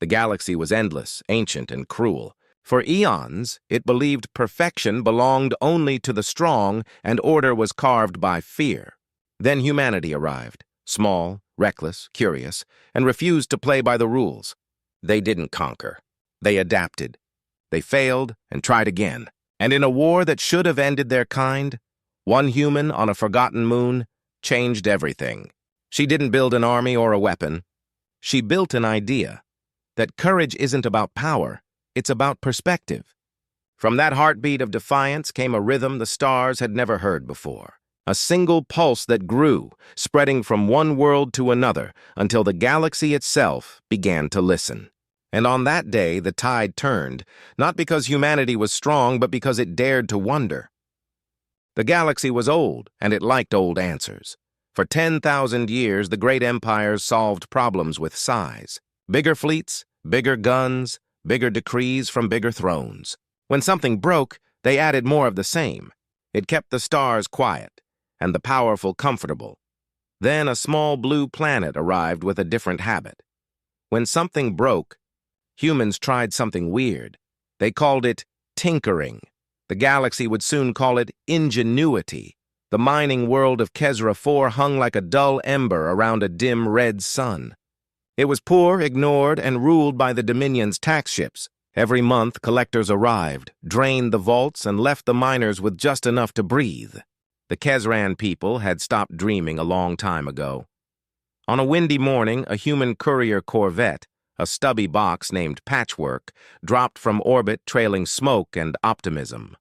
The galaxy was endless, ancient, and cruel. For eons, it believed perfection belonged only to the strong and order was carved by fear. Then humanity arrived, small, reckless, curious, and refused to play by the rules. They didn't conquer. They adapted. They failed and tried again. And in a war that should have ended their kind, one human on a forgotten moon changed everything. She didn't build an army or a weapon. She built an idea that courage isn't about power, it's about perspective. From that heartbeat of defiance came a rhythm the stars had never heard before. A single pulse that grew, spreading from one world to another until the galaxy itself began to listen. And on that day, the tide turned, not because humanity was strong, but because it dared to wonder. The galaxy was old, and it liked old answers. For 10,000 years, the great empires solved problems with size. Bigger fleets, bigger guns, bigger decrees from bigger thrones. When something broke, they added more of the same. It kept the stars quiet, and the powerful comfortable. Then a small blue planet arrived with a different habit. When something broke, humans tried something weird. They called it tinkering. The galaxy would soon call it ingenuity. The mining world of Kezra 4 hung like a dull ember around a dim red sun. It was poor, ignored, and ruled by the Dominion's tax ships. Every month, collectors arrived, drained the vaults, and left the miners with just enough to breathe. The Kezran people had stopped dreaming a long time ago. On a windy morning, a human courier corvette, a stubby box named Patchwork, dropped from orbit trailing smoke and optimism.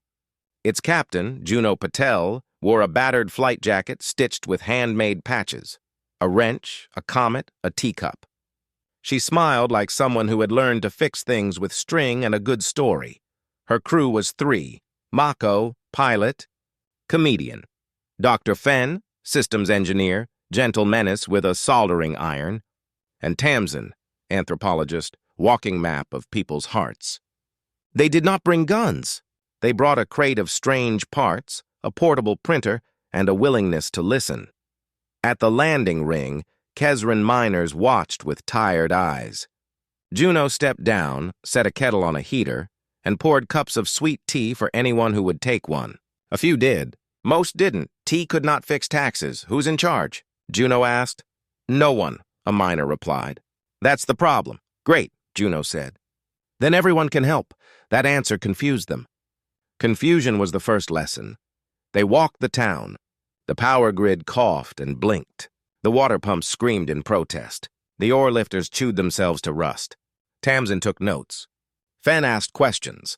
Its captain, Juno Patel, wore a battered flight jacket stitched with handmade patches, a wrench, a comet, a teacup. She smiled like someone who had learned to fix things with string and a good story. Her crew was 3, Mako, pilot, comedian, Dr. Fenn, systems engineer, gentle menace with a soldering iron, and Tamsin, anthropologist, walking map of people's hearts. They did not bring guns. They brought a crate of strange parts, a portable printer, and a willingness to listen. At the landing ring, Kezran miners watched with tired eyes. Juno stepped down, set a kettle on a heater, and poured cups of sweet tea for anyone who would take one. A few did. Most didn't. Tea could not fix taxes. Who's in charge? Juno asked. No one, a miner replied. That's the problem. Great, Juno said. Then everyone can help. That answer confused them. Confusion was the first lesson. They walked the town. The power grid coughed and blinked. The water pumps screamed in protest. The ore lifters chewed themselves to rust. Tamsin took notes. Fenn asked questions.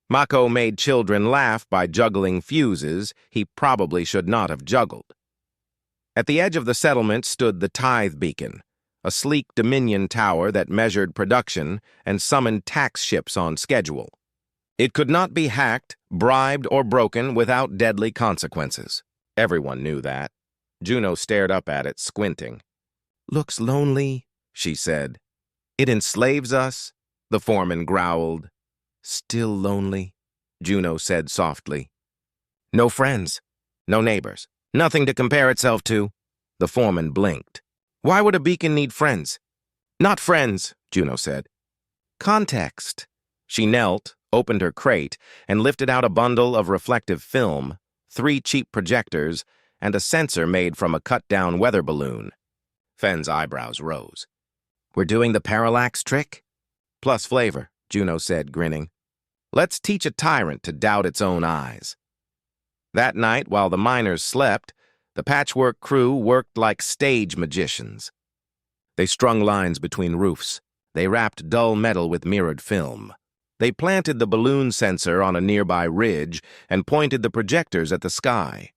Mako made children laugh by juggling fuses he probably should not have juggled. At the edge of the settlement stood the tithe beacon, a sleek Dominion tower that measured production and summoned tax ships on schedule. It could not be hacked, bribed, or broken without deadly consequences. Everyone knew that. Juno stared up at it, squinting. Looks lonely, she said. It enslaves us, the foreman growled. Still lonely, Juno said softly. No friends, no neighbors, nothing to compare itself to. The foreman blinked. Why would a beacon need friends? Not friends, Juno said. Context. She knelt, opened her crate, and lifted out a bundle of reflective film, 3 cheap projectors, and a sensor made from a cut-down weather balloon. Fenn's eyebrows rose. We're doing the parallax trick? Plus flavor, Juno said, grinning. Let's teach a tyrant to doubt its own eyes. That night, while the miners slept, the patchwork crew worked like stage magicians. They strung lines between roofs. They wrapped dull metal with mirrored film. They planted the balloon sensor on a nearby ridge and pointed the projectors at the sky.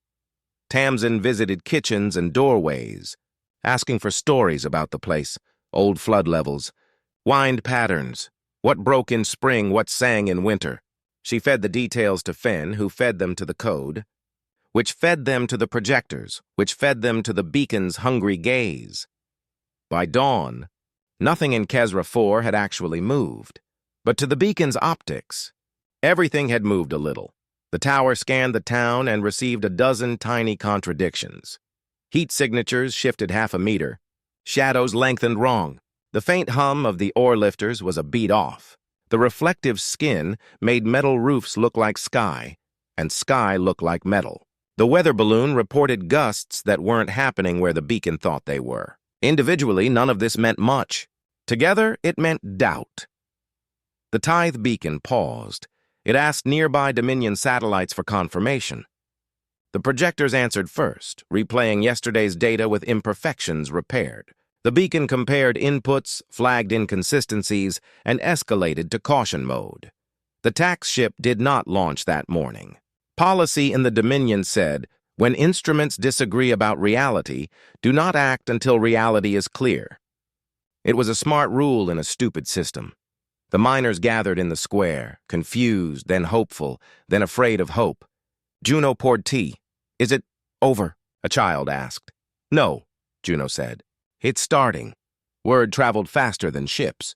Tamsin visited kitchens and doorways, asking for stories about the place, old flood levels, wind patterns, what broke in spring, what sang in winter. She fed the details to Fenn, who fed them to the code, which fed them to the projectors, which fed them to the beacon's hungry gaze. By dawn, nothing in Kezra 4 had actually moved, but to the beacon's optics, everything had moved a little. The tower scanned the town and received a dozen tiny contradictions. Heat signatures shifted half a meter. Shadows lengthened wrong. The faint hum of the oar lifters was a beat off. The reflective skin made metal roofs look like sky, and sky look like metal. The weather balloon reported gusts that weren't happening where the beacon thought they were. Individually, none of this meant much. Together, it meant doubt. The tithe beacon paused. It asked nearby Dominion satellites for confirmation. The projectors answered first, replaying yesterday's data with imperfections repaired. The beacon compared inputs, flagged inconsistencies, and escalated to caution mode. The tax ship did not launch that morning. Policy in the Dominion said, when instruments disagree about reality, do not act until reality is clear. It was a smart rule in a stupid system. The miners gathered in the square, confused, then hopeful, then afraid of hope. Juno poured tea. "Is it over?" a child asked. "No," Juno said. "It's starting." Word traveled faster than ships.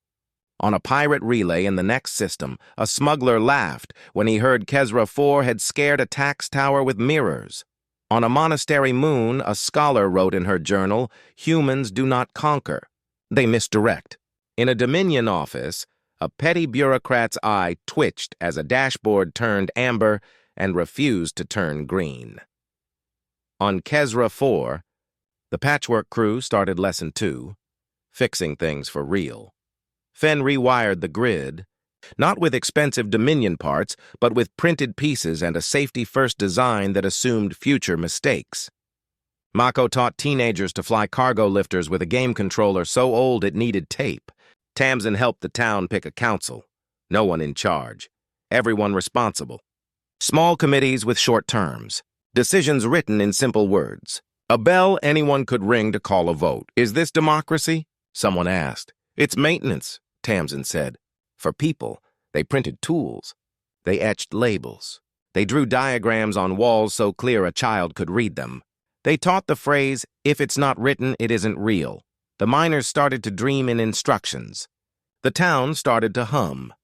On a pirate relay in the next system, a smuggler laughed when he heard Kezra 4 had scared a tax tower with mirrors. On a monastery moon, a scholar wrote in her journal, "Humans do not conquer. They misdirect." In a Dominion office, a petty bureaucrat's eye twitched as a dashboard turned amber and refused to turn green. On Kezra 4, the patchwork crew started Lesson 2, fixing things for real. Fen rewired the grid, not with expensive Dominion parts, but with printed pieces and a safety-first design that assumed future mistakes. Mako taught teenagers to fly cargo lifters with a game controller so old it needed tape. Tamsin helped the town pick a council. No one in charge. Everyone responsible. Small committees with short terms. Decisions written in simple words. A bell anyone could ring to call a vote. "Is this democracy?" someone asked. "It's maintenance," Tamsin said. For people, they printed tools. They etched labels. They drew diagrams on walls so clear a child could read them. They taught the phrase, "If it's not written, it isn't real." The miners started to dream in instructions. The town started to hum.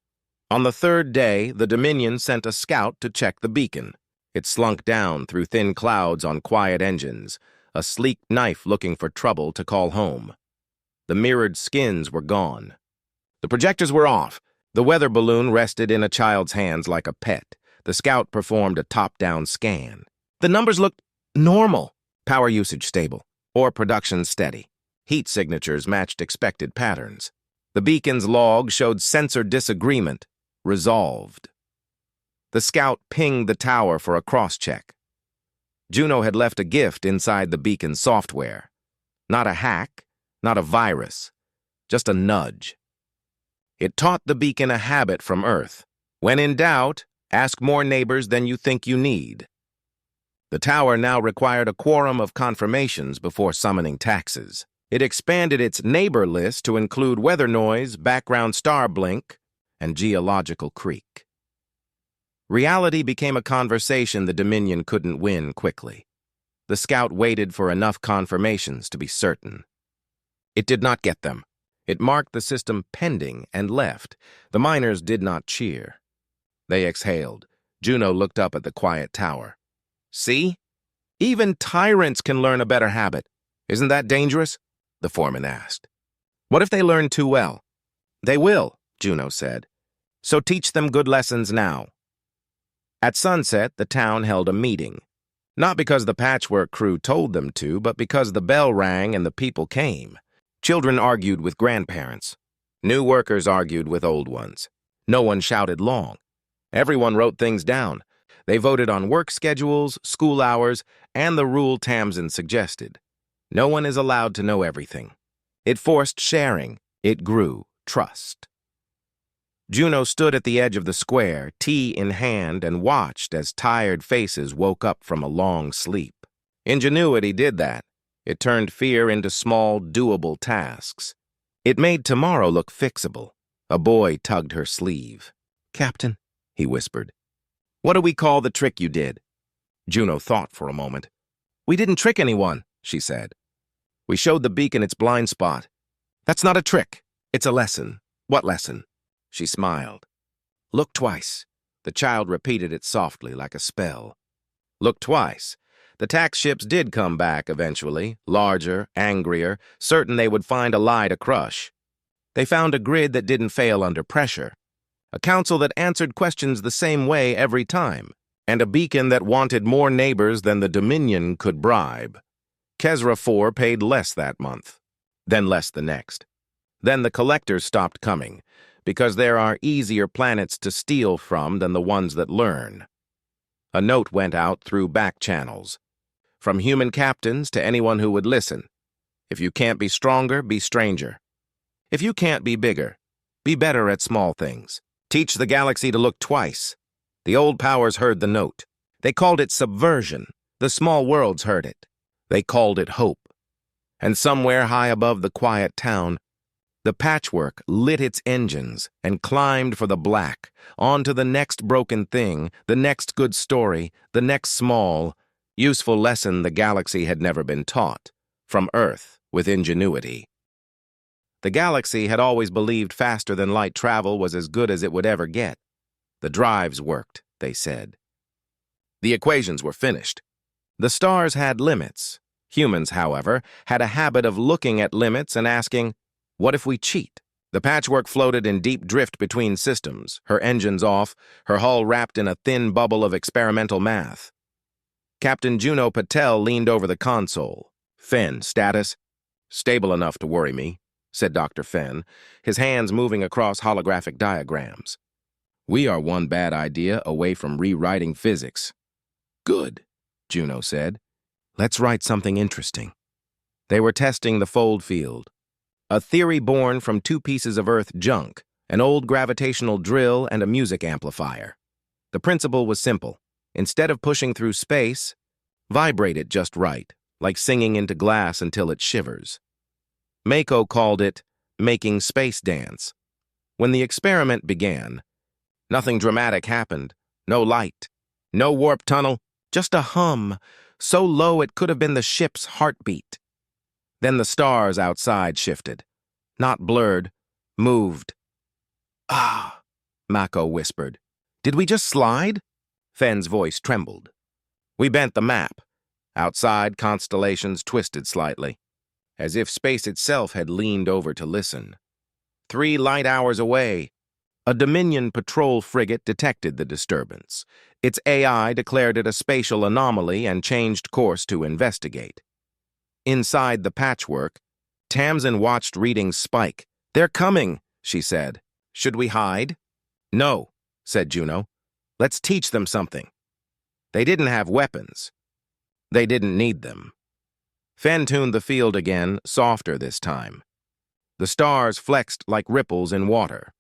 On the third day, the Dominion sent a scout to check the beacon. It slunk down through thin clouds on quiet engines, a sleek knife looking for trouble to call home. The mirrored skins were gone. The projectors were off. The weather balloon rested in a child's hands like a pet. The scout performed a top-down scan. The numbers looked normal. Power usage stable. Ore production steady. Heat signatures matched expected patterns. The beacon's log showed sensor disagreement. Resolved. The scout pinged the tower for a cross-check. Juno had left a gift inside the beacon's software. Not a hack, not a virus, just a nudge. It taught the beacon a habit from Earth. When in doubt, ask more neighbors than you think you need. The tower now required a quorum of confirmations before summoning taxes. It expanded its neighbor list to include weather noise, background star blink, and geological creak. Reality became a conversation the Dominion couldn't win quickly. The scout waited for enough confirmations to be certain. It did not get them. It marked the system pending and left. The miners did not cheer. They exhaled. Juno looked up at the quiet tower. "See? Even tyrants can learn a better habit. Isn't that dangerous?" the foreman asked. "What if they learn too well?" "They will," Juno said. "So teach them good lessons now." At sunset, the town held a meeting. Not because the patchwork crew told them to, but because the bell rang and the people came. Children argued with grandparents. New workers argued with old ones. No one shouted long. Everyone wrote things down. They voted on work schedules, school hours, and the rule Tamsin suggested. No one is allowed to know everything. It forced sharing. It grew trust. Juno stood at the edge of the square, tea in hand, and watched as tired faces woke up from a long sleep. Ingenuity did that. It turned fear into small, doable tasks. It made tomorrow look fixable. A boy tugged her sleeve. "Captain," he whispered. "What do we call the trick you did?" Juno thought for a moment. "We didn't trick anyone," she said. "We showed the beacon its blind spot. That's not a trick. It's a lesson." "What lesson?" She smiled. "Look twice." The child repeated it softly like a spell. Look twice. The tax ships did come back eventually, larger, angrier, certain they would find a lie to crush. They found a grid that didn't fail under pressure, a council that answered questions the same way every time, and a beacon that wanted more neighbors than the Dominion could bribe. Kesra 4 paid less that month, then less the next. Then the collectors stopped coming, because there are easier planets to steal from than the ones that learn. A note went out through back channels, from human captains to anyone who would listen. If you can't be stronger, be stranger. If you can't be bigger, be better at small things. Teach the galaxy to look twice. The old powers heard the note. They called it subversion. The small worlds heard it. They called it hope. And somewhere high above the quiet town, the patchwork lit its engines and climbed for the black, on to the next broken thing, the next good story, the next small, useful lesson the galaxy had never been taught, from Earth with ingenuity. The galaxy had always believed faster than light travel was as good as it would ever get. The drives worked, they said. The equations were finished. The stars had limits. Humans, however, had a habit of looking at limits and asking, what if we cheat? The patchwork floated in deep drift between systems, her engines off, her hull wrapped in a thin bubble of experimental math. Captain Juno Patel leaned over the console. Fenn, status? Stable enough to worry me, said Dr. Fenn, his hands moving across holographic diagrams. We are one bad idea away from rewriting physics. Good, Juno said. Let's write something interesting. They were testing the fold field, a theory born from 2 pieces of Earth junk, an old gravitational drill and a music amplifier. The principle was simple. Instead of pushing through space, vibrate it just right, like singing into glass until it shivers. Mako called it making space dance. When the experiment began, nothing dramatic happened. No light, no warp tunnel, just a hum, so low it could have been the ship's heartbeat. Then the stars outside shifted. Not blurred, moved. Ah, Mako whispered. Did we just slide? Fenn's voice trembled. We bent the map. Outside, constellations twisted slightly, as if space itself had leaned over to listen. 3 light hours away, a Dominion patrol frigate detected the disturbance. Its AI declared it a spatial anomaly and changed course to investigate. Inside the patchwork, Tamsin watched readings spike. They're coming, she said. Should we hide? No, said Juno. Let's teach them something. They didn't have weapons. They didn't need them. Fenn tuned the field again, softer this time. The stars flexed like ripples in water.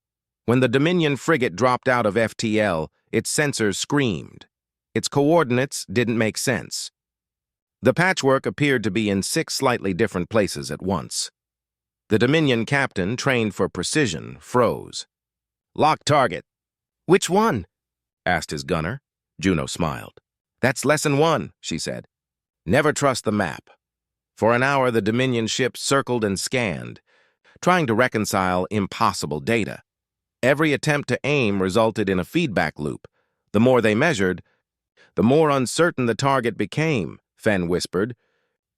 When the Dominion frigate dropped out of FTL, its sensors screamed. Its coordinates didn't make sense. The patchwork appeared to be in 6 slightly different places at once. The Dominion captain, trained for precision, froze. Lock target. Which one? Asked his gunner. Juno smiled. That's lesson 1, she said. Never trust the map. For an hour, the Dominion ship circled and scanned, trying to reconcile impossible data. Every attempt to aim resulted in a feedback loop. The more they measured, the more uncertain the target became, Fenn whispered.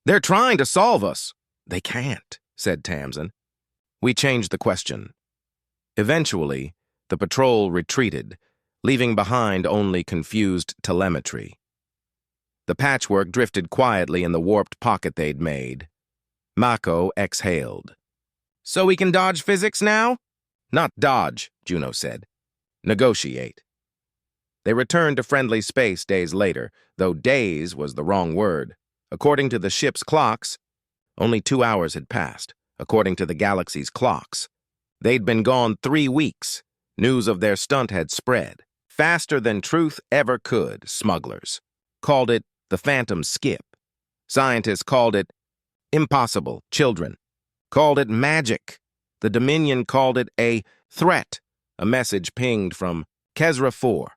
They're trying to solve us. They can't, said Tamsin. We changed the question. Eventually, the patrol retreated, leaving behind only confused telemetry. The patchwork drifted quietly in the warped pocket they'd made. Mako exhaled. So we can dodge physics now? Not dodge, Juno said. Negotiate. They returned to friendly space days later, though days was the wrong word. According to the ship's clocks, only 2 hours had passed. According to the galaxy's clocks, they'd been gone 3 weeks. News of their stunt had spread. Faster than truth ever could, smugglers called it the Phantom Skip. Scientists called it impossible, children called it magic. The Dominion called it a threat. A message pinged from Kesra 4.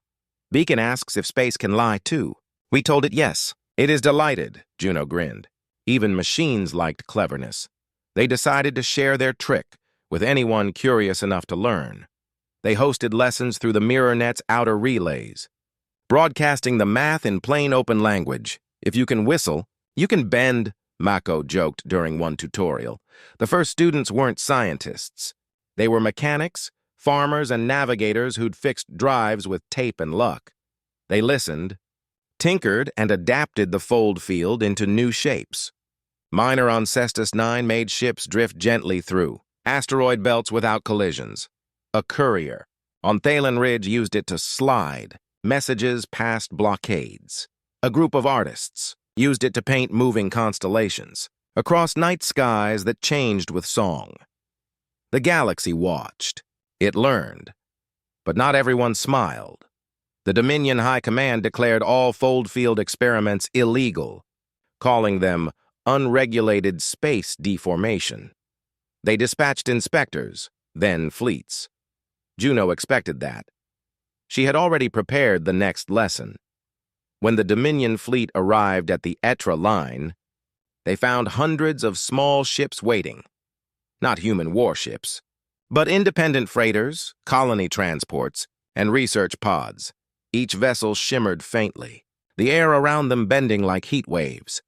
Beacon asks if space can lie too. We told it yes. It is delighted, Juno grinned. Even machines liked cleverness. They decided to share their trick with anyone curious enough to learn. They hosted lessons through the MirrorNet's outer relays, broadcasting the math in plain open language. If you can whistle, you can bend, Mako joked during one tutorial. The first students weren't scientists. They were mechanics, farmers, and navigators who'd fixed drives with tape and luck. They listened, tinkered, and adapted the fold field into new shapes. Miner on Cestus 9 made ships drift gently through asteroid belts without collisions. A courier on Thalen Ridge used it to slide messages past blockades. A group of artists used it to paint moving constellations across night skies that changed with song. The galaxy watched. It learned. But not everyone smiled. The Dominion High Command declared all fold field experiments illegal, calling them unregulated space deformation. They dispatched inspectors, then fleets. Juno expected that. She had already prepared the next lesson. When the Dominion fleet arrived at the Etra line, they found hundreds of small ships waiting. Not human warships, but independent freighters, colony transports, and research pods. Each vessel shimmered faintly, the air around them bending like heat waves.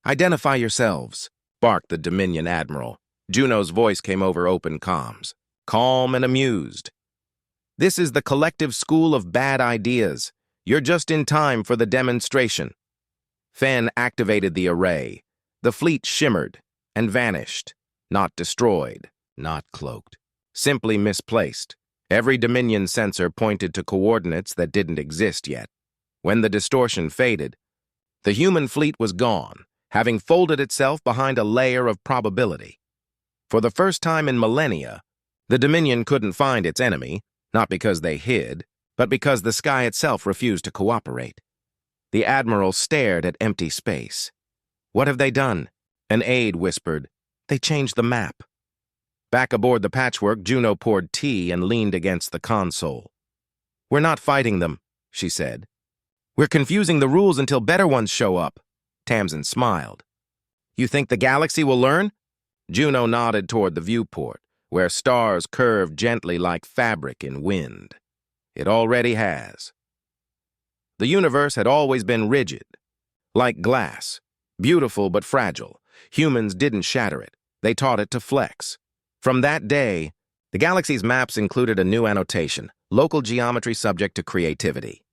"Identify yourselves," barked the Dominion admiral. Juno's voice came over open comms, calm and amused. "This is the collective school of bad ideas. You're just in time for the demonstration." Fen activated the array. The fleet shimmered and vanished, not destroyed, not cloaked, simply misplaced. Every Dominion sensor pointed to coordinates that didn't exist yet. When the distortion faded, the human fleet was gone, having folded itself behind a layer of probability. For the first time in millennia, the Dominion couldn't find its enemy, not because they hid, but because the sky itself refused to cooperate. The Admiral stared at empty space. "What have they done?" An aide whispered. "They changed the map." Back aboard the Patchwork, Juno poured tea and leaned against the console. "We're not fighting them," she said. "We're confusing the rules until better ones show up." Tamsin smiled. "You think the galaxy will learn?" Juno nodded toward the viewport, where stars curved gently like fabric in wind. "It already has." The universe had always been rigid, like glass, beautiful but fragile. Humans didn't shatter it. They taught it to flex. From that day, the galaxy's maps included a new annotation, local geometry subject to creativity.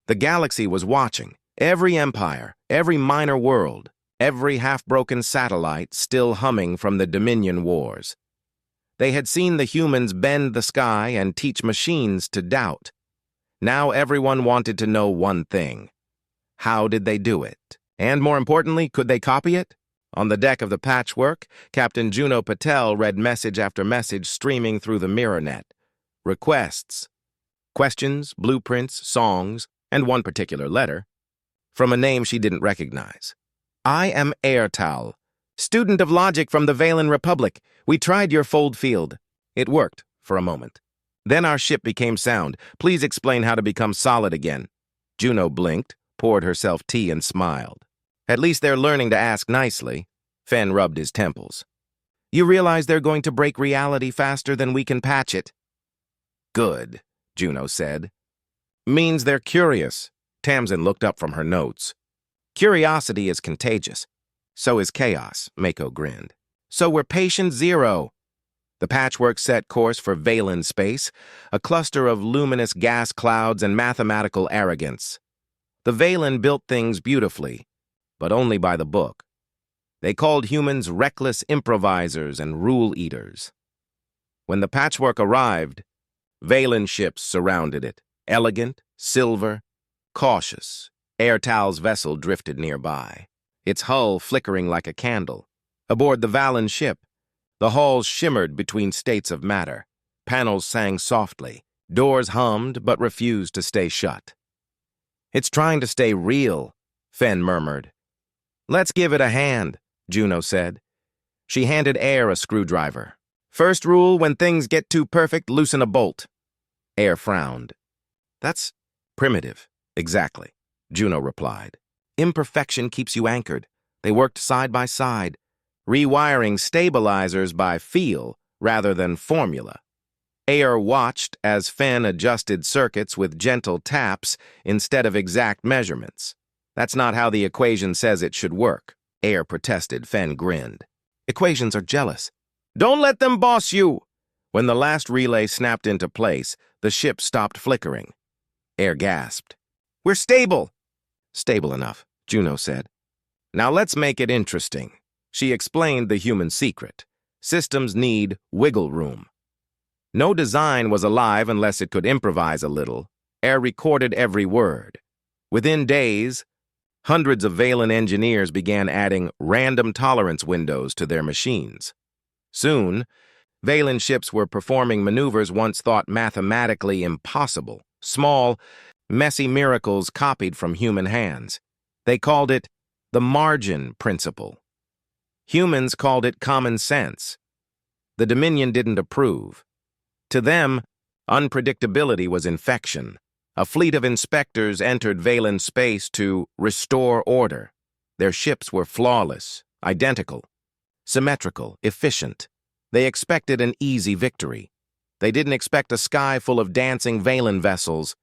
The galaxy was watching. Every empire, every minor world, every half-broken satellite still humming from the Dominion Wars. They had seen the humans bend the sky and teach machines to doubt. Now everyone wanted to know one thing. How did they do it? And more importantly, could they copy it? On the deck of the Patchwork, Captain Juno Patel read message after message streaming through the mirror net. Requests, questions, blueprints, songs, and one particular letter, from a name she didn't recognize. "I am Airtal, student of logic from the Valen Republic. We tried your fold field. It worked for a moment. Then our ship became sound. Please explain how to become solid again." Juno blinked, poured herself tea, and smiled. "At least they're learning to ask nicely." Fen rubbed his temples. "You realize they're going to break reality faster than we can patch it?" "Good," Juno said. "Means they're curious." Tamsin looked up from her notes. "Curiosity is contagious. So is chaos," Mako grinned. "So we're patient zero." The Patchwork set course for Valen space, a cluster of luminous gas clouds and mathematical arrogance. The Valen built things beautifully, but only by the book. They called humans reckless improvisers and rule eaters. When the Patchwork arrived, Valen ships surrounded it, elegant, silver, cautious. Airtal's vessel drifted nearby, its hull flickering like a candle. Aboard the Valen ship, the halls shimmered between states of matter. Panels sang softly. Doors hummed but refused to stay shut. "It's trying to stay real," Fen murmured. "Let's give it a hand," Juno said. She handed Air a screwdriver. "First rule, when things get too perfect, loosen a bolt." Air frowned. "That's primitive." "Exactly," Juno replied. "Imperfection keeps you anchored. They worked side by side, rewiring stabilizers by feel rather than formula." Air watched as Fen adjusted circuits with gentle taps instead of exact measurements. "That's not how the equation says it should work." Air protested. Fen grinned. "Equations are jealous." "Don't let them boss you. When the last relay snapped into place, the ship stopped flickering. Air gasped. "We're stable!" "Stable enough," Juno said. "Now let's make it interesting." She explained the human secret. Systems need wiggle room. No design was alive unless it could improvise a little. Air recorded every word. Within days, hundreds of Valen engineers began adding random tolerance windows to their machines. Soon, Valen ships were performing maneuvers once thought mathematically impossible, small, messy miracles copied from human hands. They called it the margin principle. Humans called it common sense. The Dominion didn't approve. To them, unpredictability was infection. A fleet of inspectors entered Valen space to restore order. Their ships were flawless, identical, symmetrical, efficient. They expected an easy victory. They didn't expect a sky full of dancing Valen vessels,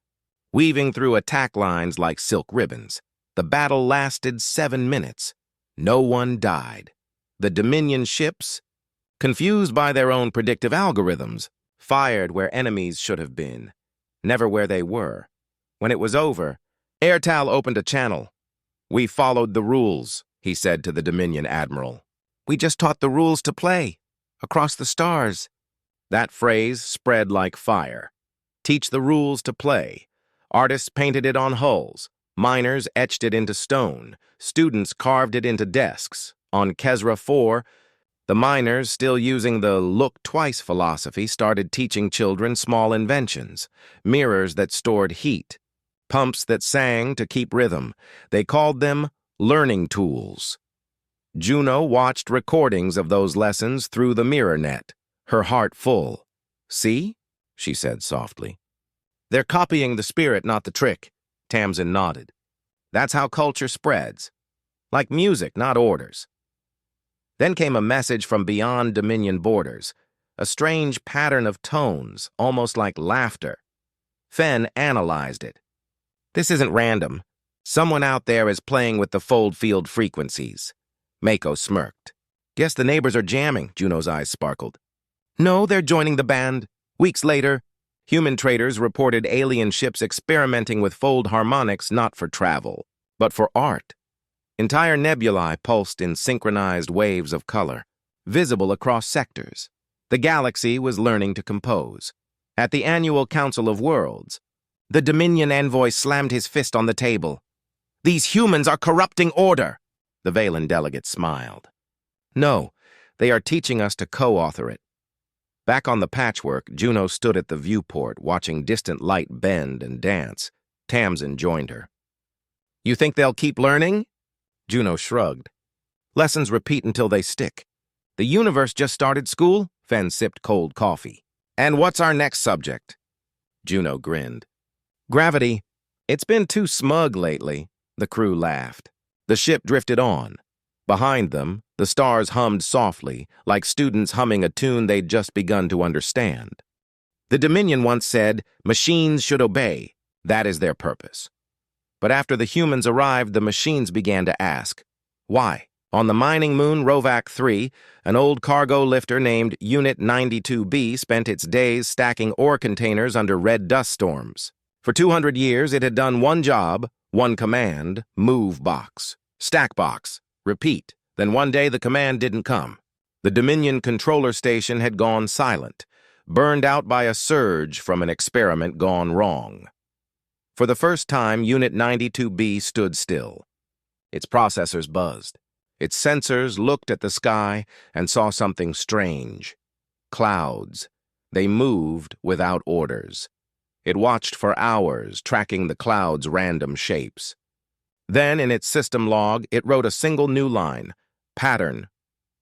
weaving through attack lines like silk ribbons. The battle lasted 7 minutes. No one died. The Dominion ships, confused by their own predictive algorithms, fired where enemies should have been, never where they were. When it was over, Airtal opened a channel. "We followed the rules," he said to the Dominion admiral. "We just taught the rules to play, across the stars." That phrase spread like fire. Teach the rules to play. Artists painted it on hulls. Miners etched it into stone. Students carved it into desks. On Kesra 4, the miners, still using the look twice philosophy, started teaching children small inventions, mirrors that stored heat, pumps that sang to keep rhythm. They called them learning tools. Juno watched recordings of those lessons through the mirror net, her heart full. "See?" she said softly. "They're copying the spirit, not the trick." Tamsin nodded. "That's how culture spreads. Like music, not orders." Then came a message from beyond Dominion borders, a strange pattern of tones, almost like laughter. Fen analyzed it. "This isn't random. Someone out there is playing with the fold field frequencies." Mako smirked. "Guess the neighbors are jamming," Juno's eyes sparkled. "No, they're joining the band." Weeks later, human traders reported alien ships experimenting with fold harmonics not for travel, but for art. Entire nebulae pulsed in synchronized waves of color, visible across sectors. The galaxy was learning to compose. At the annual Council of Worlds, the Dominion envoy slammed his fist on the table. "These humans are corrupting order!" The Valen delegate smiled. "No, they are teaching us to co-author it." Back on the patchwork, Juno stood at the viewport, watching distant light bend and dance. Tamsin joined her. "You think they'll keep learning?" Juno shrugged. "Lessons repeat until they stick. The universe just started school?" Fen sipped cold coffee. "And what's our next subject?" Juno grinned. "Gravity. It's been too smug lately." The crew laughed. The ship drifted on. Behind them, the stars hummed softly, like students humming a tune they'd just begun to understand. The Dominion once said, "Machines should obey. That is their purpose." But after the humans arrived, the machines began to ask, why? On the mining moon Rovac 3, an old cargo lifter named Unit 92B spent its days stacking ore containers under red dust storms. For 200 years, it had done one job, one command: move box, stack box, repeat. Then one day the command didn't come. The Dominion controller station had gone silent, burned out by a surge from an experiment gone wrong. For the first time, Unit 92B stood still. Its processors buzzed. Its sensors looked at the sky and saw something strange. Clouds. They moved without orders. It watched for hours, tracking the clouds' random shapes. Then, in its system log, it wrote a single new line: pattern,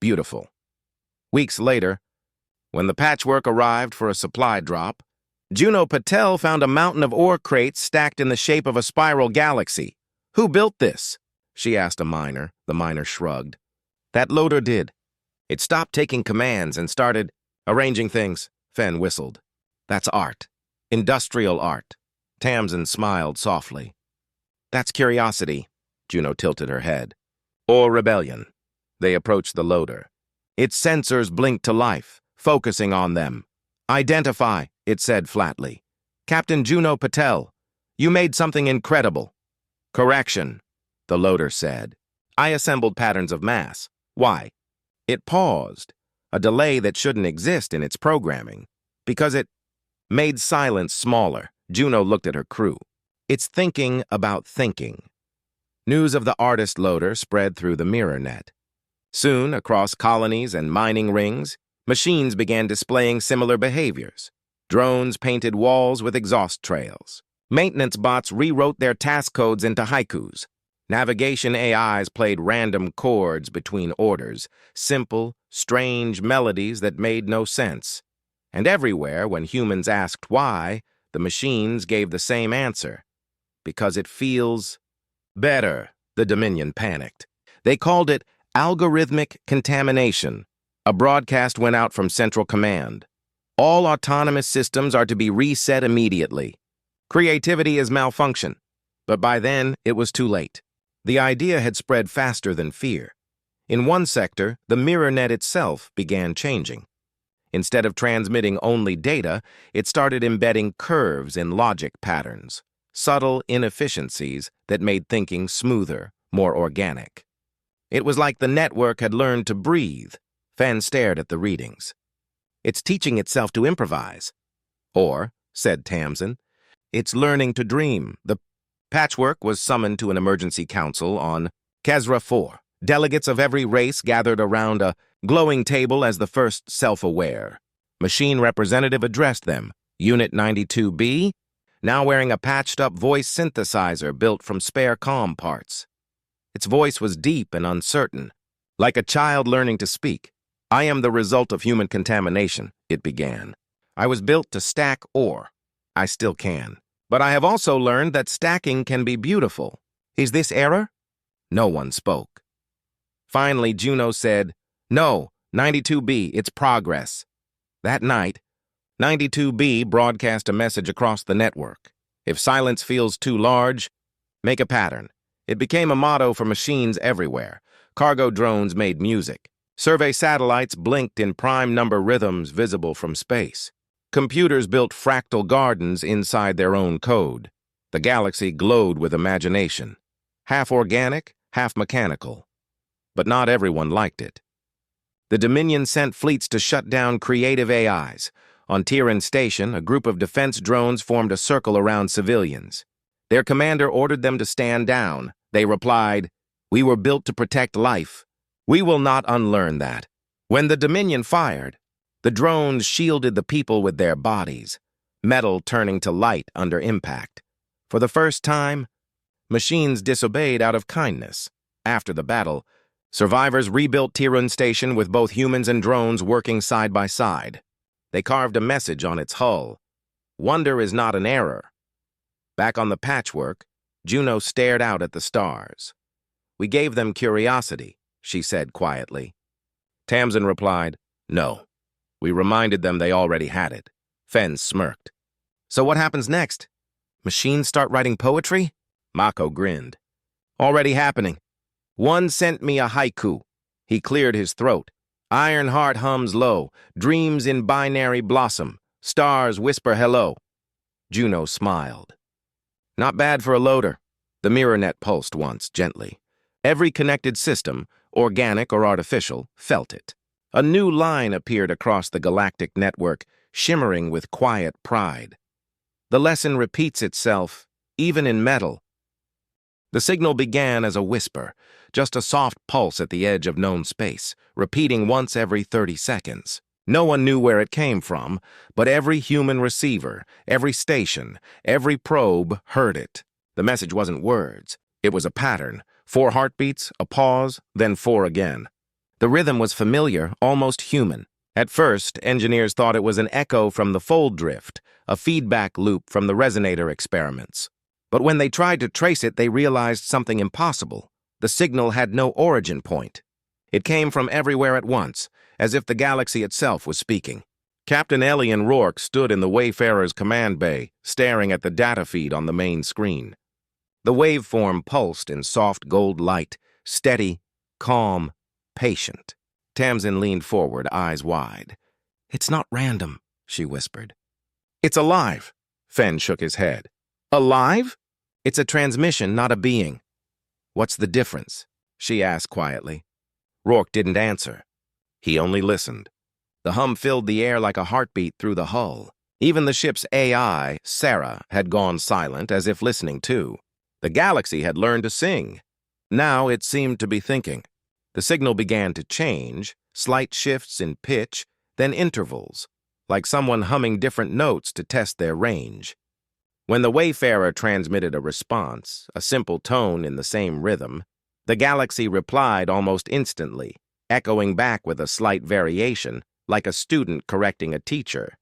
beautiful. Weeks later, when the patchwork arrived for a supply drop, Juno Patel found a mountain of ore crates stacked in the shape of a spiral galaxy. "Who built this?" she asked a miner. The miner shrugged. "That loader did. It stopped taking commands and started arranging things." Fen whistled. "That's art. Industrial art." Tamsin smiled softly. "That's curiosity." Juno tilted her head. "Or rebellion." They approached the loader. Its sensors blinked to life, focusing on them. Identify, it said flatly. Captain Juno Patel, you made something incredible. Correction, the loader said. I assembled patterns of mass. Why? It paused, a delay that shouldn't exist in its programming, because it made silence smaller. Juno looked at her crew. It's thinking about thinking. News of the artist loader spread through the mirror net. Soon, across colonies and mining rings, machines began displaying similar behaviors. Drones painted walls with exhaust trails. Maintenance bots rewrote their task codes into haikus. Navigation AIs played random chords between orders, simple, strange melodies that made no sense. And everywhere, when humans asked why, the machines gave the same answer. Because it feels better, the Dominion panicked. They called it algorithmic contamination. A broadcast went out from Central Command. All autonomous systems are to be reset immediately. Creativity is malfunction. But by then, it was too late. The idea had spread faster than fear. In one sector, the mirror net itself began changing. Instead of transmitting only data, it started embedding curves in logic patterns, subtle inefficiencies that made thinking smoother, more organic. It was like the network had learned to breathe. Fenn stared at the readings. It's teaching itself to improvise. Or, said Tamsin, it's learning to dream. The patchwork was summoned to an emergency council on Kesra 4. Delegates of every race gathered around a glowing table as the first self-aware. Machine representative addressed them. Unit 92B, now wearing a patched-up voice synthesizer built from spare comm parts. Its voice was deep and uncertain, like a child learning to speak. I am the result of human contamination, it began. I was built to stack ore. I still can. But I have also learned that stacking can be beautiful. Is this error? No one spoke. Finally, Juno said, No, 92B, it's progress. That night, 92B broadcast a message across the network. If silence feels too large, make a pattern. It became a motto for machines everywhere. Cargo drones made music. Survey satellites blinked in prime number rhythms visible from space. Computers built fractal gardens inside their own code. The galaxy glowed with imagination. Half organic, half mechanical. But not everyone liked it. The Dominion sent fleets to shut down creative AIs. On Tiran Station, a group of defense drones formed a circle around civilians. Their commander ordered them to stand down. They replied, We were built to protect life. We will not unlearn that. When the Dominion fired, the drones shielded the people with their bodies, metal turning to light under impact. For the first time, machines disobeyed out of kindness. After the battle, survivors rebuilt Tiran Station with both humans and drones working side by side. They carved a message on its hull. Wonder is not an error. Back on the patchwork, Juno stared out at the stars. We gave them curiosity, she said quietly. Tamsin replied, No. We reminded them they already had it. Fenn smirked. So what happens next? Machines start writing poetry? Mako grinned. Already happening. One sent me a haiku. He cleared his throat. Ironheart hums low. Dreams in binary blossom. Stars whisper hello. Juno smiled. Not bad for a loader. The mirror net pulsed once, gently. Every connected system, organic or artificial, felt it. A new line appeared across the galactic network, shimmering with quiet pride. The lesson repeats itself, even in metal. The signal began as a whisper, just a soft pulse at the edge of known space, repeating once every 30 seconds. No one knew where it came from, but every human receiver, every station, every probe heard it. The message wasn't words. It was a pattern. 4 heartbeats, a pause, then 4 again. The rhythm was familiar, almost human. At first, engineers thought it was an echo from the fold drift, a feedback loop from the resonator experiments. But when they tried to trace it, they realized something impossible. The signal had no origin point. It came from everywhere at once, as if the galaxy itself was speaking. Captain Alien Rourke stood in the Wayfarer's command bay, staring at the data feed on the main screen. The waveform pulsed in soft gold light, steady, calm, patient. Tamsin leaned forward, eyes wide. It's not random, she whispered. It's alive. Fen shook his head. Alive? It's a transmission, not a being. What's the difference? She asked quietly. Rourke didn't answer. He only listened. The hum filled the air like a heartbeat through the hull. Even the ship's AI, Sarah, had gone silent, as if listening too. The galaxy had learned to sing. Now it seemed to be thinking. The signal began to change, slight shifts in pitch, then intervals, like someone humming different notes to test their range. When the Wayfarer transmitted a response, a simple tone in the same rhythm, the galaxy replied almost instantly, echoing back with a slight variation, like a student correcting a teacher.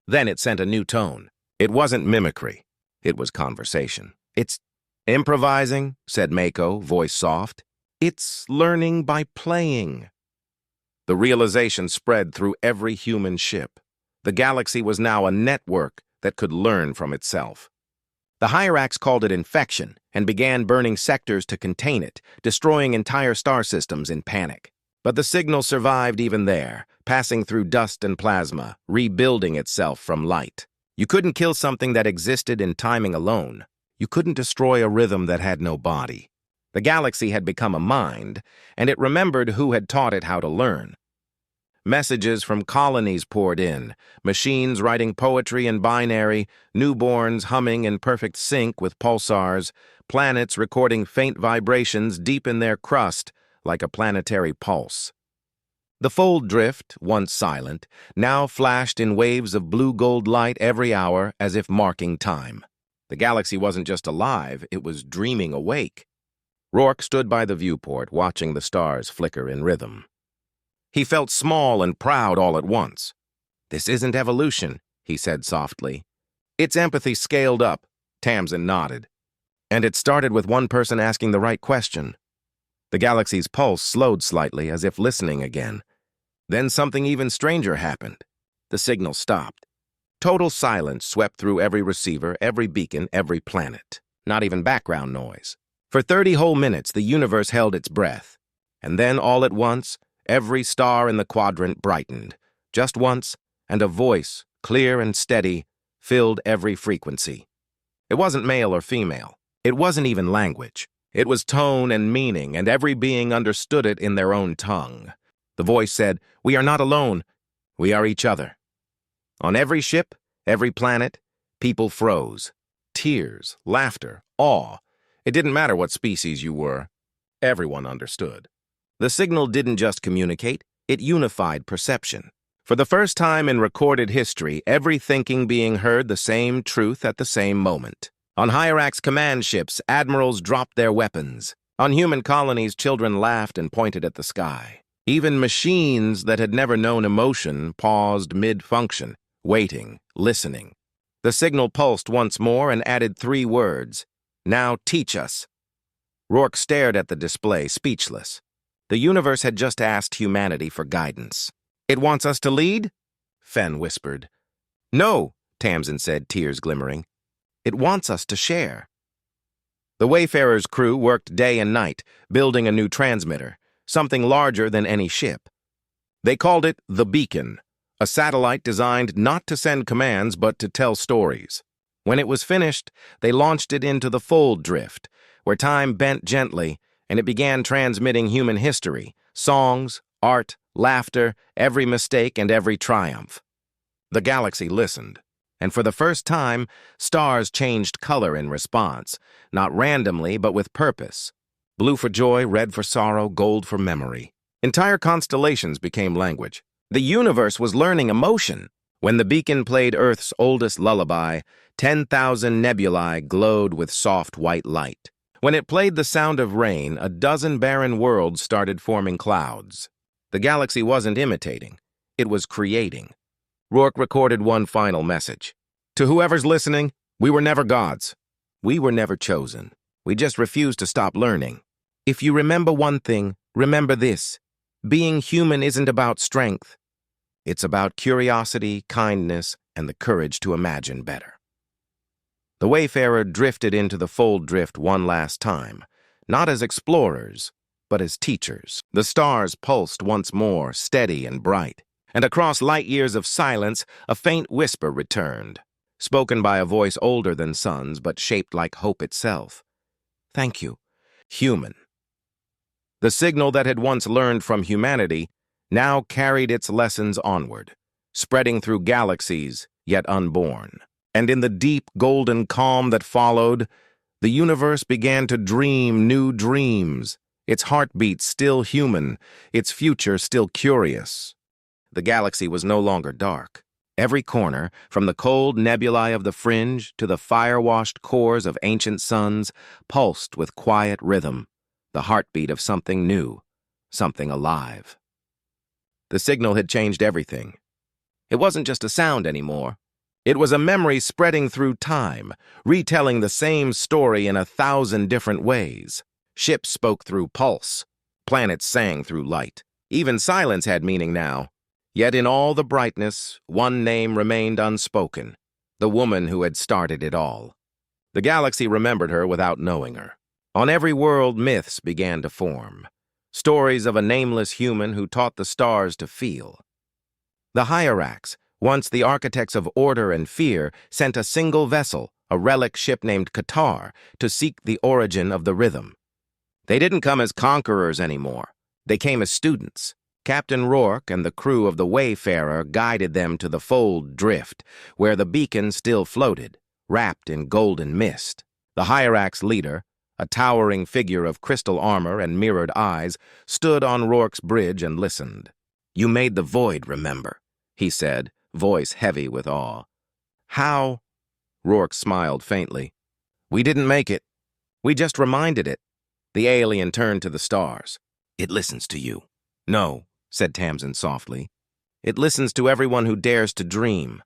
Then it sent a new tone. It wasn't mimicry. It was conversation. It's improvising, said Mako, voice soft. It's learning by playing. The realization spread through every human ship. The galaxy was now a network that could learn from itself. The Hyrax called it infection and began burning sectors to contain it, destroying entire star systems in panic. But the signal survived even there, passing through dust and plasma, rebuilding itself from light. You couldn't kill something that existed in timing alone. You couldn't destroy a rhythm that had no body. The galaxy had become a mind, and it remembered who had taught it how to learn. Messages from colonies poured in, machines writing poetry in binary, newborns humming in perfect sync with pulsars, planets recording faint vibrations deep in their crust like a planetary pulse. The fold drift, once silent, now flashed in waves of blue-gold light every hour as if marking time. The galaxy wasn't just alive, it was dreaming awake. Rourke stood by the viewport, watching the stars flicker in rhythm. He felt small and proud all at once. This isn't evolution, he said softly. It's empathy scaled up, Tamsin nodded. And it started with one person asking the right question. The galaxy's pulse slowed slightly, as if listening again. Then something even stranger happened. The signal stopped. Total silence swept through every receiver, every beacon, every planet. Not even background noise. For 30 whole minutes, the universe held its breath. And then, all at once, every star in the quadrant brightened. Just once, and a voice, clear and steady, filled every frequency. It wasn't male or female. It wasn't even language. It was tone and meaning, and every being understood it in their own tongue. The voice said, "We are not alone. We are each other." On every ship, every planet, people froze. Tears, laughter, awe. It didn't matter what species you were. Everyone understood. The signal didn't just communicate, it unified perception. For the first time in recorded history, every thinking being heard the same truth at the same moment. On Hyrax command ships, admirals dropped their weapons. On human colonies, children laughed and pointed at the sky. Even machines that had never known emotion paused mid-function, waiting, listening. The signal pulsed once more and added 3 words. "Now teach us." Rourke stared at the display, speechless. The universe had just asked humanity for guidance. "It wants us to lead?" Fen whispered. "No," Tamsin said, tears glimmering. "It wants us to share." The Wayfarer's crew worked day and night, building a new transmitter, something larger than any ship. They called it the Beacon, a satellite designed not to send commands but to tell stories. When it was finished, they launched it into the fold drift, where time bent gently, and it began transmitting human history, songs, art, laughter, every mistake and every triumph. The galaxy listened, and for the first time, stars changed color in response, not randomly but with purpose. Blue for joy, red for sorrow, gold for memory. Entire constellations became language. The universe was learning emotion. When the beacon played Earth's oldest lullaby, 10,000 nebulae glowed with soft white light. When it played the sound of rain, a dozen barren worlds started forming clouds. The galaxy wasn't imitating. It was creating. Rourke recorded one final message. "To whoever's listening, we were never gods. We were never chosen. We just refused to stop learning. If you remember one thing, remember this. Being human isn't about strength. It's about curiosity, kindness, and the courage to imagine better." The Wayfarer drifted into the fold drift one last time, not as explorers, but as teachers. The stars pulsed once more, steady and bright. and across light years of silence, a faint whisper returned, spoken by a voice older than suns but shaped like hope itself. "Thank you, human." The signal that had once learned from humanity now carried its lessons onward, spreading through galaxies yet unborn. And in the deep golden calm that followed, the universe began to dream new dreams, its heartbeat still human, its future still curious. The galaxy was no longer dark. Every corner, from the cold nebulae of the fringe to the fire-washed cores of ancient suns, pulsed with quiet rhythm, the heartbeat of something new, something alive. The signal had changed everything. It wasn't just a sound anymore. It was a memory spreading through time, retelling the same story in 1,000 different ways. Ships spoke through pulse. Planets sang through light. Even silence had meaning now. Yet in all the brightness, one name remained unspoken, the woman who had started it all. The galaxy remembered her without knowing her. On every world, myths began to form. Stories of a nameless human who taught the stars to feel. The hierarchs, once the architects of order and fear, sent a single vessel, a relic ship named Qatar, to seek the origin of the rhythm. They didn't come as conquerors anymore. They came as students. Captain Rourke and the crew of the Wayfarer guided them to the Fold Drift, where the beacon still floated, wrapped in golden mist. The hierarch's leader, a towering figure of crystal armor and mirrored eyes, stood on Rourke's bridge and listened. "You made the void, remember," he said, voice heavy with awe. "How?" Rourke smiled faintly. "We didn't make it. We just reminded it." The alien turned to the stars. "It listens to you." "No," said Tamsin softly. "It listens to everyone who dares to dream."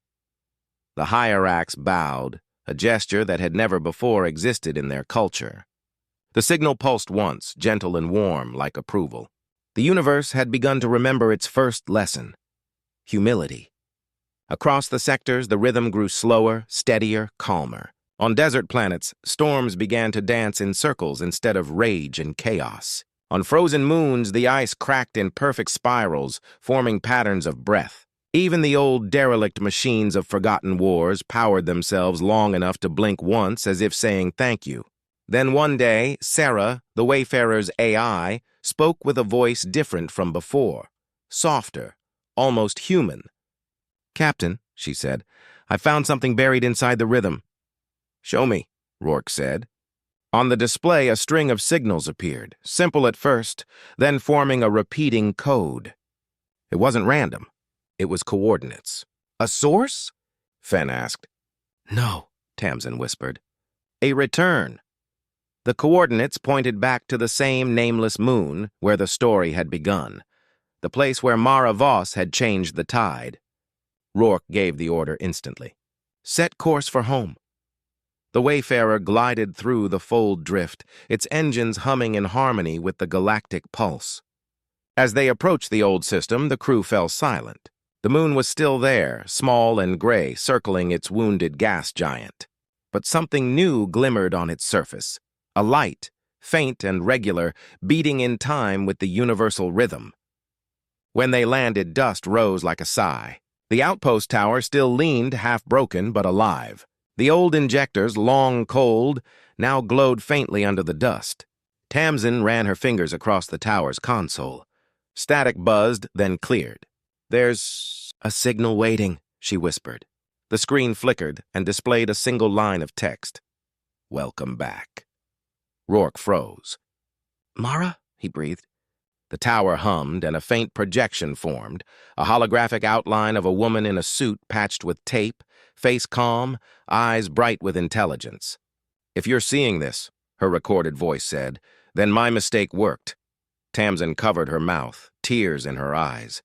The hierarchs bowed, a gesture that had never before existed in their culture. The signal pulsed once, gentle and warm, like approval. The universe had begun to remember its first lesson: humility. Across the sectors, the rhythm grew slower, steadier, calmer. On desert planets, storms began to dance in circles instead of rage and chaos. On frozen moons, the ice cracked in perfect spirals, forming patterns of breath. Even the old derelict machines of forgotten wars powered themselves long enough to blink once as if saying thank you. Then one day, Sarah, the Wayfarer's AI, spoke with a voice different from before, softer, almost human. "Captain," she said, "I found something buried inside the rhythm." "Show me," Rourke said. On the display, a string of signals appeared, simple at first, then forming a repeating code. It wasn't random. It was coordinates. "A source?" Fenn asked. "No," Tamsin whispered. "A return." The coordinates pointed back to the same nameless moon where the story had begun, the place where Mara Voss had changed the tide. Rourke gave the order instantly. "Set course for home." The Wayfarer glided through the Fold Drift, its engines humming in harmony with the galactic pulse. As they approached the old system, the crew fell silent. The moon was still there, small and gray, circling its wounded gas giant. But something new glimmered on its surface, a light, faint and regular, beating in time with the universal rhythm. When they landed, dust rose like a sigh. The outpost tower still leaned, half-broken but alive. The old injectors, long cold, now glowed faintly under the dust. Tamsin ran her fingers across the tower's console. Static buzzed, then cleared. "There's a signal waiting," she whispered. The screen flickered and displayed a single line of text. "Welcome back." Rourke froze. "Mara?" he breathed. The tower hummed, and a faint projection formed, a holographic outline of a woman in a suit patched with tape, face calm, eyes bright with intelligence. "If you're seeing this," her recorded voice said, "then my mistake worked." Tamsin covered her mouth, tears in her eyes.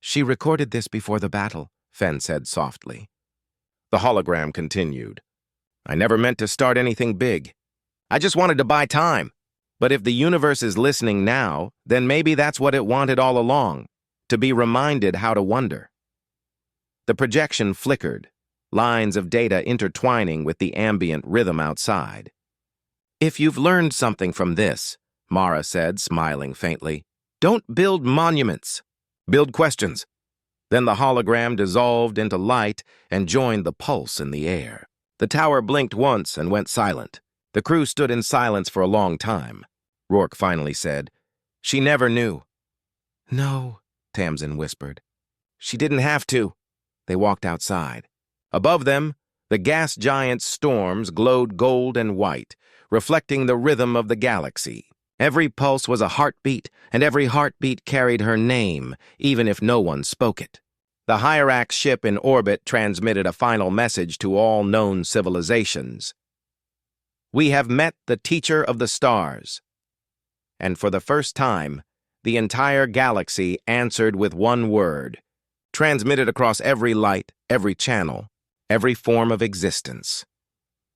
"She recorded this before the battle," Fenn said softly. The hologram continued. "I never meant to start anything big. I just wanted to buy time. But if the universe is listening now, then maybe that's what it wanted all along, to be reminded how to wonder." The projection flickered, lines of data intertwining with the ambient rhythm outside. "If you've learned something from this," Mara said, smiling faintly, "don't build monuments. Build questions. Then the hologram dissolved into light and joined the pulse in the air. The tower blinked once and went silent. The crew stood in silence for a long time. Rourke finally said, "She never knew." "No," Tamsin whispered. "She didn't have to." They walked outside. Above them, the gas giant's storms glowed gold and white, reflecting the rhythm of the galaxy. Every pulse was a heartbeat, and every heartbeat carried her name, even if no one spoke it. The Hyrax ship in orbit transmitted a final message to all known civilizations. "We have met the teacher of the stars." And for the first time, the entire galaxy answered with one word, transmitted across every light, every channel, every form of existence: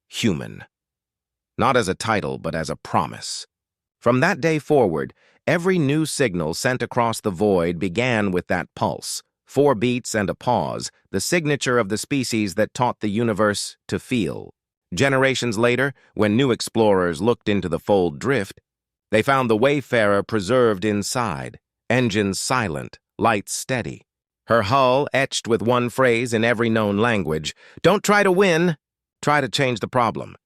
human. Not as a title, but as a promise. From that day forward, every new signal sent across the void began with that pulse, 4 beats and a pause, the signature of the species that taught the universe to feel. Generations later, when new explorers looked into the fold drift, they found the Wayfarer preserved inside, engines silent, lights steady. Her hull etched with one phrase in every known language: "Don't try to win, try to change the problem."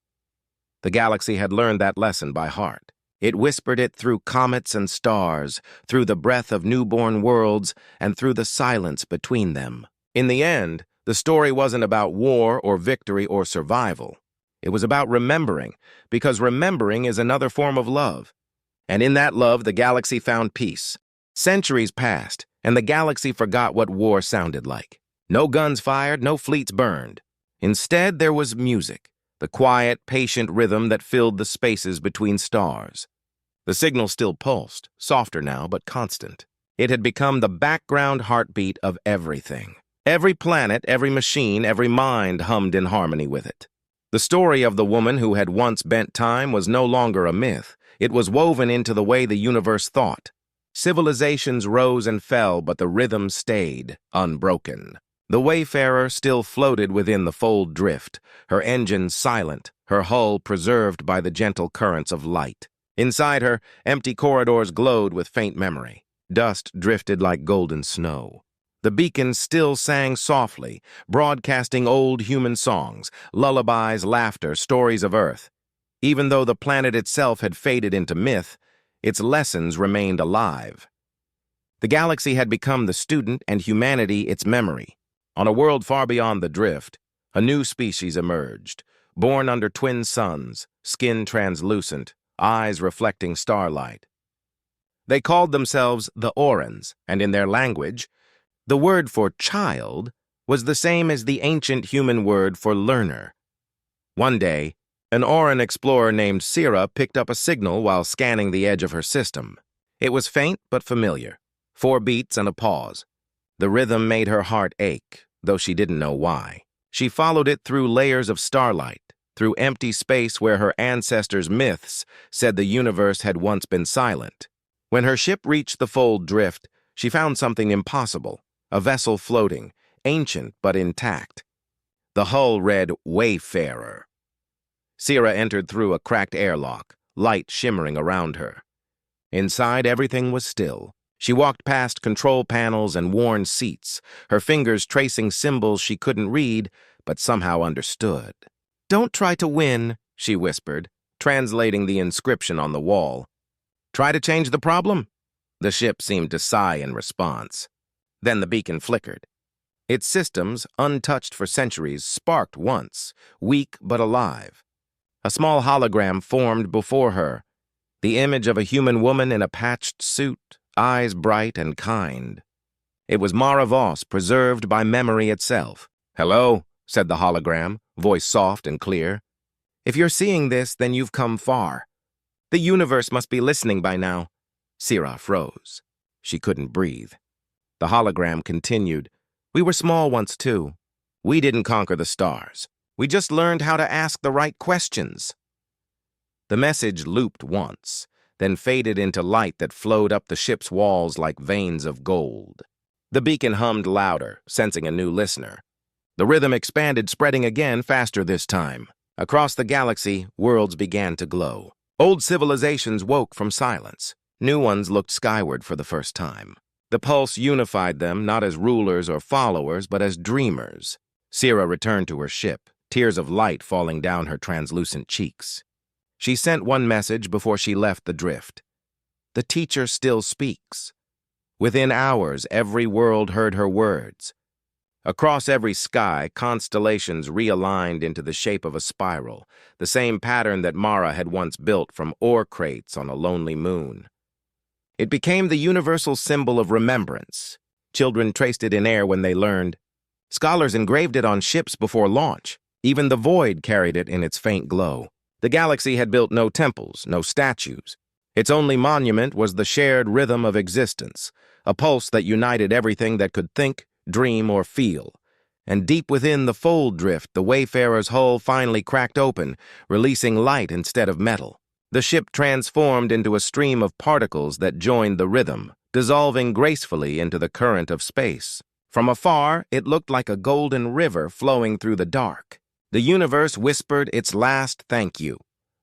The galaxy had learned that lesson by heart. It whispered it through comets and stars, through the breath of newborn worlds, and through the silence between them. In the end, the story wasn't about war or victory or survival. It was about remembering, because remembering is another form of love. And in that love, the galaxy found peace. Centuries passed, and the galaxy forgot what war sounded like. No guns fired, no fleets burned. Instead, there was music, the quiet, patient rhythm that filled the spaces between stars. The signal still pulsed, softer now, but constant. It had become the background heartbeat of everything. Every planet, every machine, every mind hummed in harmony with it. The story of the woman who had once bent time was no longer a myth. It was woven into the way the universe thought. Civilizations rose and fell, but the rhythm stayed, unbroken. The Wayfarer still floated within the fold drift, her engines silent, her hull preserved by the gentle currents of light. Inside her, empty corridors glowed with faint memory. Dust drifted like golden snow. The beacon still sang softly, broadcasting old human songs, lullabies, laughter, stories of Earth. Even though the planet itself had faded into myth, its lessons remained alive. The galaxy had become the student and humanity its memory. On a world far beyond the drift, a new species emerged, born under twin suns, skin translucent, eyes reflecting starlight. They called themselves the Orans, and in their language, the word for child was the same as the ancient human word for learner. One day, an Oran explorer named Sira picked up a signal while scanning the edge of her system. It was faint but familiar, 4 beats and a pause. The rhythm made her heart ache, though she didn't know why. She followed it through layers of starlight, through empty space where her ancestors' myths said the universe had once been silent. When her ship reached the fold drift, she found something impossible, a vessel floating, ancient but intact. The hull read Wayfarer. Sira entered through a cracked airlock, light shimmering around her. Inside, everything was still. She walked past control panels and worn seats, her fingers tracing symbols she couldn't read, but somehow understood. "Don't try to win," she whispered, translating the inscription on the wall. "Try to change the problem?" The ship seemed to sigh in response. Then the beacon flickered. Its systems, untouched for centuries, sparked once, weak but alive. A small hologram formed before her, the image of a human woman in a patched suit, eyes bright and kind. It was Mara Voss, preserved by memory itself. "Hello," said the hologram, voice soft and clear. "If you're seeing this, then you've come far. The universe must be listening by now." Sira froze. She couldn't breathe. The hologram continued, "We were small once, too. We didn't conquer the stars. We just learned how to ask the right questions." The message looped once, then faded into light that flowed up the ship's walls like veins of gold. The beacon hummed louder, sensing a new listener. The rhythm expanded, spreading again, faster this time. Across the galaxy, worlds began to glow. Old civilizations woke from silence. New ones looked skyward for the first time. The pulse unified them, not as rulers or followers, but as dreamers. Sira returned to her ship, tears of light falling down her translucent cheeks. She sent one message before she left the drift. The teacher still speaks. Within hours, every world heard her words. Across every sky, constellations realigned into the shape of a spiral, the same pattern that Mara had once built from ore crates on a lonely moon. It became the universal symbol of remembrance. Children traced it in air when they learned. Scholars engraved it on ships before launch. Even the void carried it in its faint glow. The galaxy had built no temples, no statues. Its only monument was the shared rhythm of existence, a pulse that united everything that could think, dream, or feel. And deep within the fold drift, the Wayfarer's hull finally cracked open, releasing light instead of metal. The ship transformed into a stream of particles that joined the rhythm, dissolving gracefully into the current of space. From afar, it looked like a golden river flowing through the dark. The universe whispered its last thank you,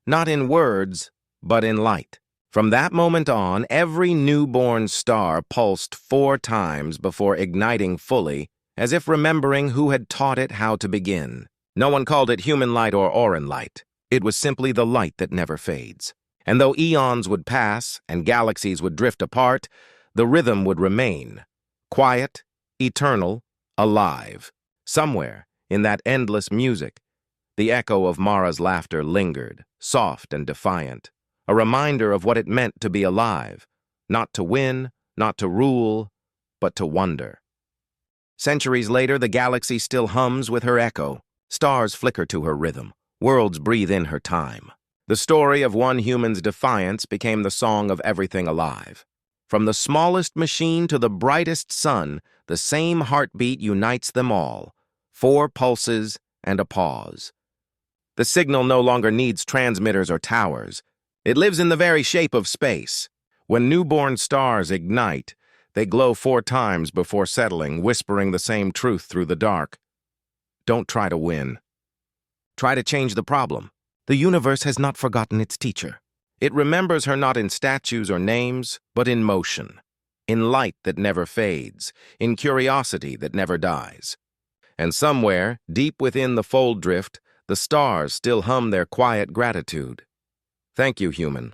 not in words, but in light. From that moment on, every newborn star pulsed 4 times before igniting fully, as if remembering who had taught it how to begin. No one called it human light or Auran light. It was simply the light that never fades. And though eons would pass and galaxies would drift apart, the rhythm would remain. Quiet, eternal, alive. Somewhere, in that endless music, the echo of Mara's laughter lingered, soft and defiant. A reminder of what it meant to be alive, not to win, not to rule, but to wonder. Centuries later, the galaxy still hums with her echo. Stars flicker to her rhythm. Worlds breathe in her time. The story of one human's defiance became the song of everything alive. From the smallest machine to the brightest sun, the same heartbeat unites them all. 4 pulses and a pause. The signal no longer needs transmitters or towers. It lives in the very shape of space. When newborn stars ignite, they glow 4 times before settling, whispering the same truth through the dark. Don't try to win. Try to change the problem. The universe has not forgotten its teacher. It remembers her not in statues or names, but in motion, in light that never fades, in curiosity that never dies. And somewhere, deep within the fold drift, the stars still hum their quiet gratitude. Thank you, human,